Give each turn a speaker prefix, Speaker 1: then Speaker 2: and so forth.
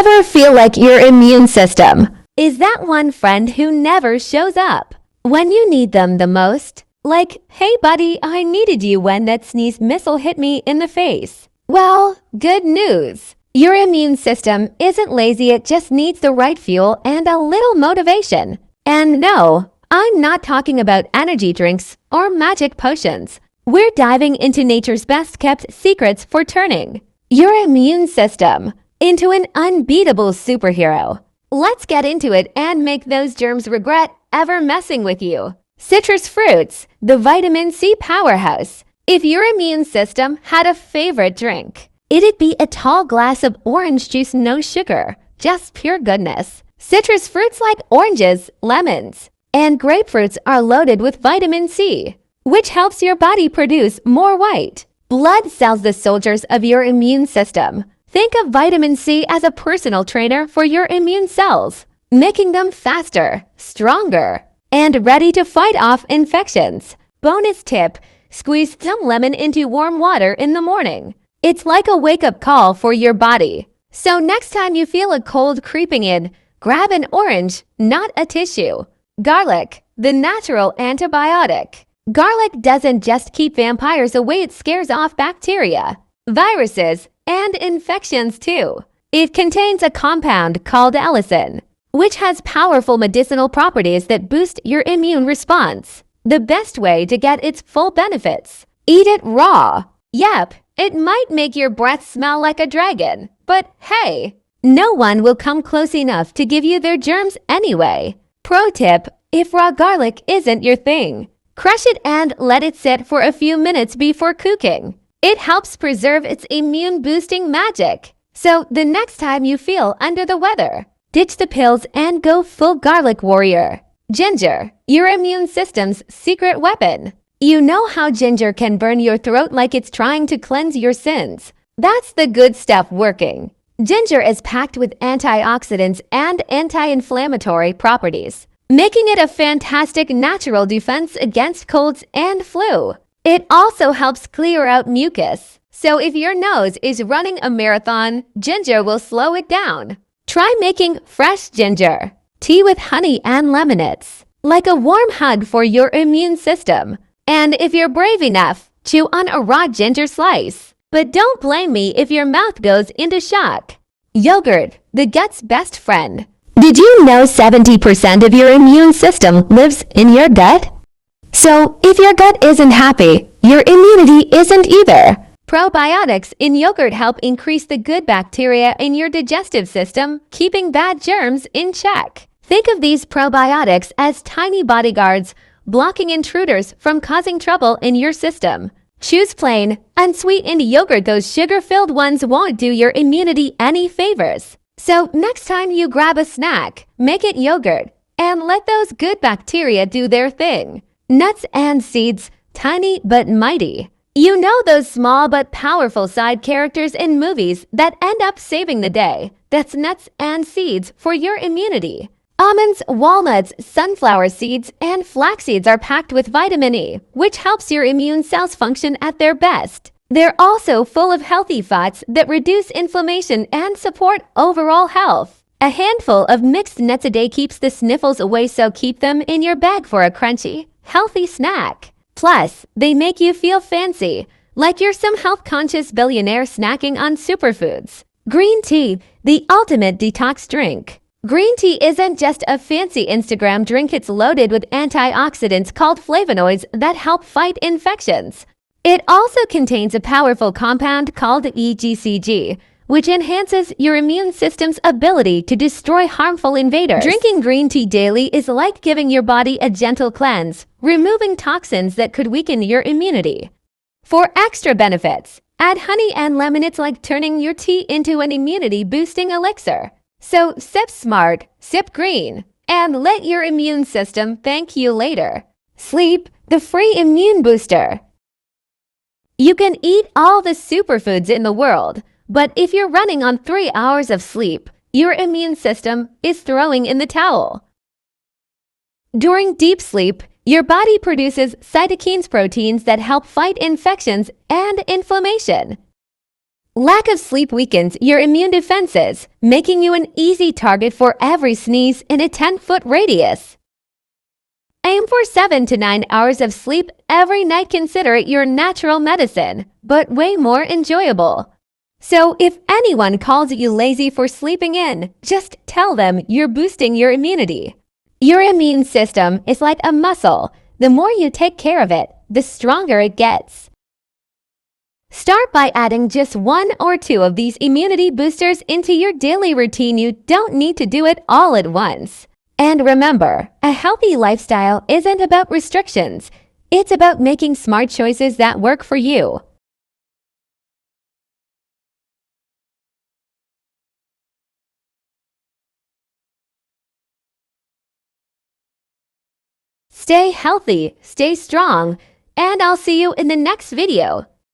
Speaker 1: ever feel like your immune system is that one friend who never shows up when you need them the most? Like, hey buddy, I needed you when that sneeze missile hit me in the face. Well, good news. Your immune system isn't lazy, it just needs the right fuel and a little motivation. And no, I'm not talking about energy drinks or magic potions. We're diving into nature's best-kept secrets for turning your immune system into an unbeatable superhero. Let's get into it and make those germs regret ever messing with you. Citrus fruits, the vitamin C powerhouse. If your immune system had a favorite drink, it'd be a tall glass of orange juice, no sugar, just pure goodness. Citrus fruits like oranges, lemons, and grapefruits are loaded with vitamin C, which helps your body produce more white blood cells, the soldiers of your immune system. Think of vitamin C as a personal trainer for your immune cells, making them faster, stronger, and ready to fight off infections. Bonus tip, squeeze some lemon into warm water in the morning. It's like a wake-up call for your body. So next time you feel a cold creeping in, grab an orange, not a tissue. Garlic, the natural antibiotic. Garlic doesn't just keep vampires away, it scares off bacteria, viruses, and infections too. It contains a compound called allicin, which has powerful medicinal properties that boost your immune response. The best way to get its full benefits: eat it raw. Yep, it might make your breath smell like a dragon, but hey, no one will come close enough to give you their germs anyway. Pro tip, if raw garlic isn't your thing, crush it and let it sit for a few minutes before cooking. It helps preserve its immune-boosting magic. So the next time you feel under the weather, ditch the pills and go full garlic warrior. Ginger, your immune system's secret weapon. You know how ginger can burn your throat like it's trying to cleanse your sins? That's the good stuff working. Ginger is packed with antioxidants and anti-inflammatory properties, making it a fantastic natural defense against colds and flu. It also helps clear out mucus. So if your nose is running a marathon, ginger will slow it down. Try making fresh ginger tea with honey and lemonades, like a warm hug for your immune system. And if you're brave enough, chew on a raw ginger slice. But don't blame me if your mouth goes into shock. Yogurt, the gut's best friend. Did you know 70% of your immune system lives in your gut? So if your gut isn't happy, your immunity isn't either. Probiotics in yogurt help increase the good bacteria in your digestive system, keeping bad germs in check. Think of these probiotics as tiny bodyguards, blocking intruders from causing trouble in your system. Choose plain, unsweetened yogurt. Those sugar-filled ones won't do your immunity any favors. So next time you grab a snack, make it yogurt and let those good bacteria do their thing. Nuts and seeds, tiny but mighty. You know those small but powerful side characters in movies that end up saving the day? That's nuts and seeds for your immunity. Almonds, walnuts, sunflower seeds, and flax seeds are packed with vitamin E, which helps your immune cells function at their best. They're also full of healthy fats that reduce inflammation and support overall health. A handful of mixed nuts a day keeps the sniffles away, so keep them in your bag for a crunchy, healthy snack. Plus, they make you feel fancy, like you're some health-conscious billionaire snacking on superfoods. Green tea, the ultimate detox drink. Green tea isn't just a fancy Instagram drink, it's loaded with antioxidants called flavonoids that help fight infections. It also contains a powerful compound called EGCG, which enhances your immune system's ability to destroy harmful invaders. Drinking green tea daily is like giving your body a gentle cleanse, removing toxins that could weaken your immunity. For extra benefits, add honey and lemon. It's like turning your tea into an immunity-boosting elixir. So sip smart, sip green, and let your immune system thank you later. Sleep, the free immune booster. You can eat all the superfoods in the world, but if you're running on 3 hours of sleep, your immune system is throwing in the towel. During deep sleep, your body produces cytokines, proteins that help fight infections and inflammation. Lack of sleep weakens your immune defenses, making you an easy target for every sneeze in a 10-foot radius. Aim for 7 to 9 hours of sleep every night. Consider it your natural medicine, but way more enjoyable. So if anyone calls you lazy for sleeping in, just tell them you're boosting your immunity. Your immune system is like a muscle. The more you take care of it, the stronger it gets. Start by adding just 1 or 2 of these immunity boosters into your daily routine. You don't need to do it all at once. And remember, a healthy lifestyle isn't about restrictions. It's about making smart choices that work for you. Stay healthy, stay strong, and I'll see you in the next video.